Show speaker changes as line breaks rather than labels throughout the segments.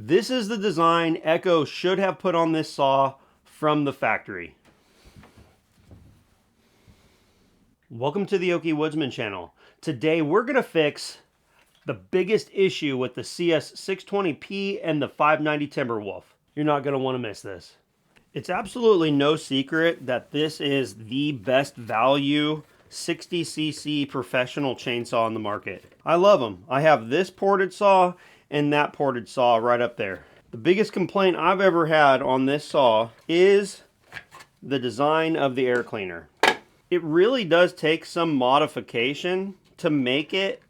This is the design Echo should have put on this saw from the factory. Welcome to the Okie Woodsman channel. Today we're going to fix the biggest issue with the CS620P and the 590 Timberwolf. You're not going to want to miss this. It's absolutely no secret that this is the best value 60cc professional chainsaw on the market. I love them. I have this ported saw and that ported saw right up there. The biggest complaint I've ever had on this saw is the design of the air cleaner. It really does take some modification to make it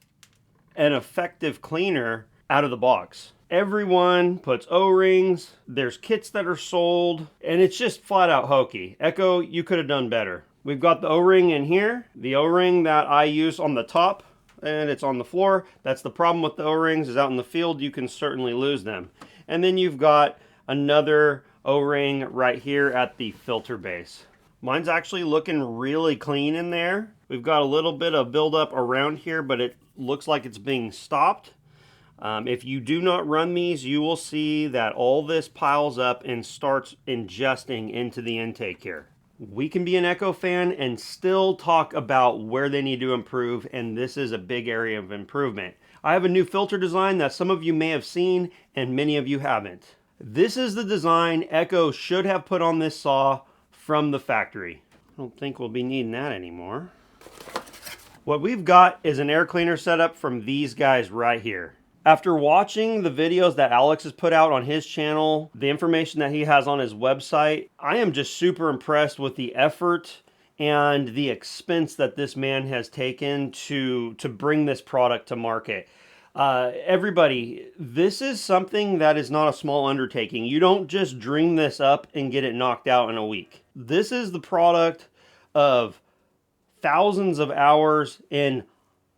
an effective cleaner out of the box. Everyone puts O-rings, there's kits that are sold, and it's just flat out hokey. Echo, you could have done better. We've got the O-ring in here, the O-ring that I use on the top, and it's on the floor. That's the problem with the O-rings, is out in the field you can certainly lose them. And then you've got another O-ring right here at the filter base. Mine's actually looking really clean in there. We've got a little bit of buildup around here, but it looks like it's being stopped. If you do not run these, you will see that all this piles up and starts ingesting into the intake here. We can be an Echo fan and still talk about where they need to improve, and this is a big area of improvement. I have a new filter design that some of you may have seen and many of you haven't. This is the design Echo should have put on this saw from the factory. I don't think we'll be needing that anymore. What we've got is an air cleaner setup from these guys right here. After watching the videos that Alex has put out on his channel, the information that he has on his website, I am just super impressed with the effort and the expense that this man has taken to bring this product to market. Everybody, this is something that is not a small undertaking. You don't just dream this up and get it knocked out in a week. This is the product of thousands of hours in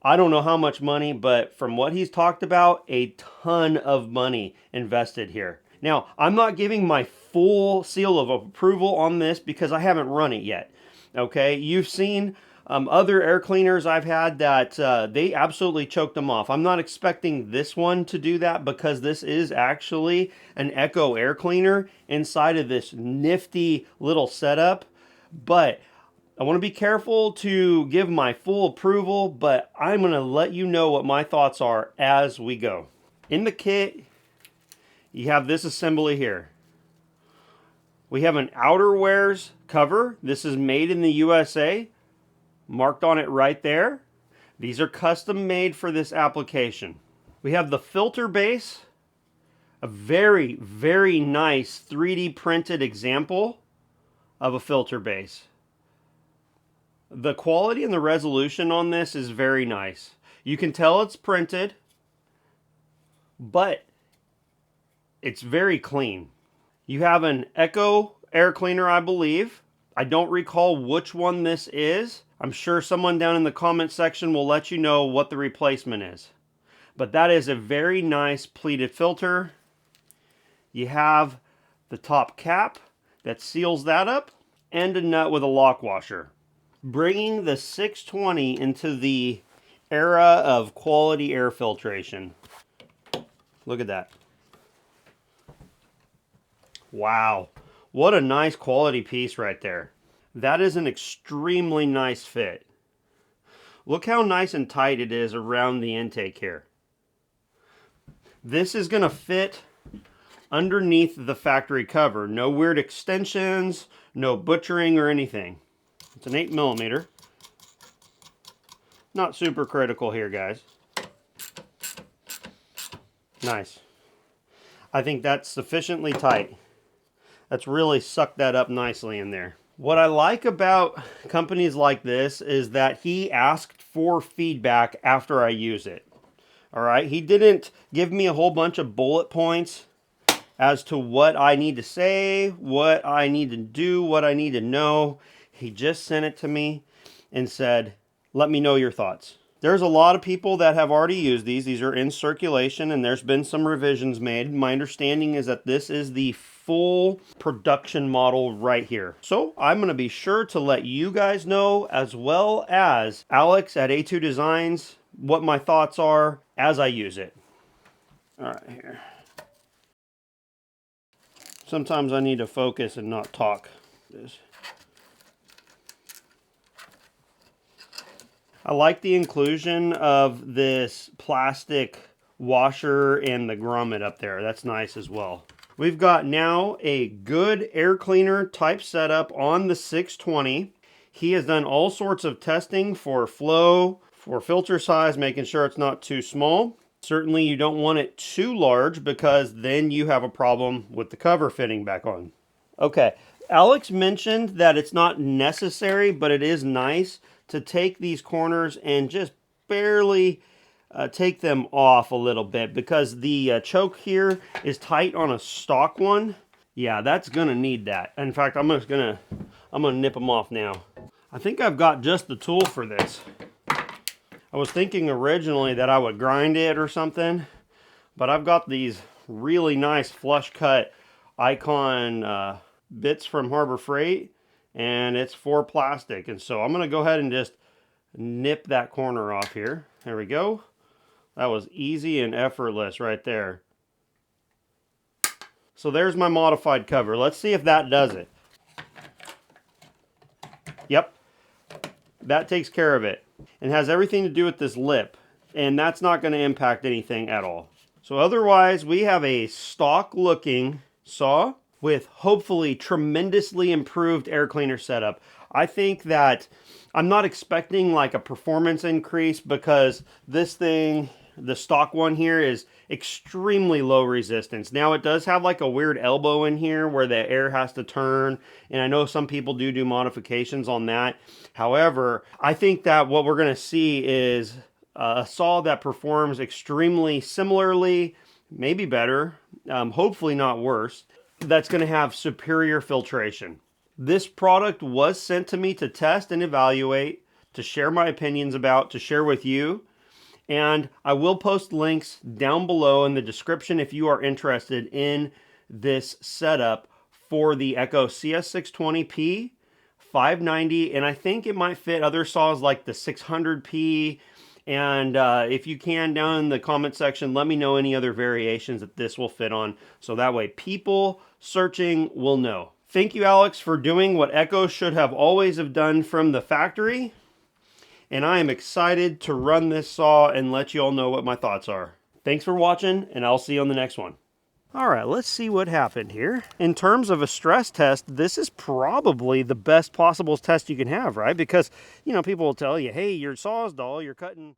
I don't know how much money, but from what he's talked about, a ton of money invested here. Now, I'm not giving my full seal of approval on this because I haven't run it yet. Okay, you've seen other air cleaners I've had that they absolutely choked them off. I'm not expecting this one to do that because this is actually an Echo air cleaner inside of this nifty little setup. But I want to be careful to give my full approval, but I'm going to let you know what my thoughts are as we go. In the kit, you have this assembly here. We have an outerwears cover. This is made in the USA. Marked on it right there. These are custom made for this application. We have the filter base. A very, very nice 3D printed example of a filter base. The quality and the resolution on this is very nice. You can tell it's printed, but it's very clean. You have an Echo air cleaner, I believe. I don't recall which one this is. I'm sure someone down in the comment section will let you know what the replacement is. But that is a very nice pleated filter. You have the top cap that seals that up and a nut with a lock washer. Bringing the 620 into the era of quality air filtration. Look at that. Wow. What a nice quality piece right there. That is an extremely nice fit. Look how nice and tight it is around the intake here. This is going to fit underneath the factory cover. No weird extensions, no butchering or anything. It's an 8mm. Not super critical here, guys. Nice. I think that's sufficiently tight. That's really sucked that up nicely in there. What I like about companies like this is that he asked for feedback after I use it. All right, he didn't give me a whole bunch of bullet points as to what I need to say, what I need to do, what I need to know. He just sent it to me and said, let me know your thoughts. There's a lot of people that have already used these. These are in circulation and there's been some revisions made. My understanding is that this is the full production model right here. So I'm going to be sure to let you guys know, as well as Alex at A2 Designs, what my thoughts are as I use it. All right, here. Sometimes I need to focus and not talk. I like the inclusion of this plastic washer and the grommet up there. That's nice as well. We've got now a good air cleaner type setup on the 620. He has done all sorts of testing for flow, for filter size, making sure it's not too small. Certainly you don't want it too large because then you have a problem with the cover fitting back on. Okay, Alex mentioned that it's not necessary, but it is nice to take these corners and just barely take them off a little bit, because the choke here is tight on a stock one. Yeah, that's gonna need that. In fact, I'm gonna nip them off now. I think I've got just the tool for this. I was thinking originally that I would grind it or something, but I've got these really nice flush cut Icon bits from Harbor Freight, and it's for plastic. And so I'm gonna go ahead and just nip that corner off here. There we go. That was easy and effortless right there. So there's my modified cover. Let's see if that does it. Yep, that takes care of it. And has everything to do with this lip, and that's not going to impact anything at all. So otherwise, we have a stock looking saw with hopefully tremendously improved air cleaner setup. I think that I'm not expecting like a performance increase, because this thing, the stock one here, is extremely low resistance. Now it does have like a weird elbow in here where the air has to turn, and I know some people do modifications on that. However, I think that what we're going to see is a saw that performs extremely similarly, maybe better, hopefully not worse, that's going to have superior filtration. This product was sent to me to test and evaluate, to share my opinions about, to share with you. And I will post links down below in the description if you are interested in this setup for the Echo CS620P, 590, and I think it might fit other saws like the 600P. And if you can, down in the comment section, let me know any other variations that this will fit on, so that way people searching will know. Thank you, Alex, for doing what Echo should have always have done from the factory. And I am excited to run this saw and let you all know what my thoughts are. Thanks for watching, and I'll see you on the next one. All right, let's see what happened here. In terms of a stress test, this is probably the best possible test you can have, right? Because, you know, people will tell you, hey, your saw's dull, you're cutting...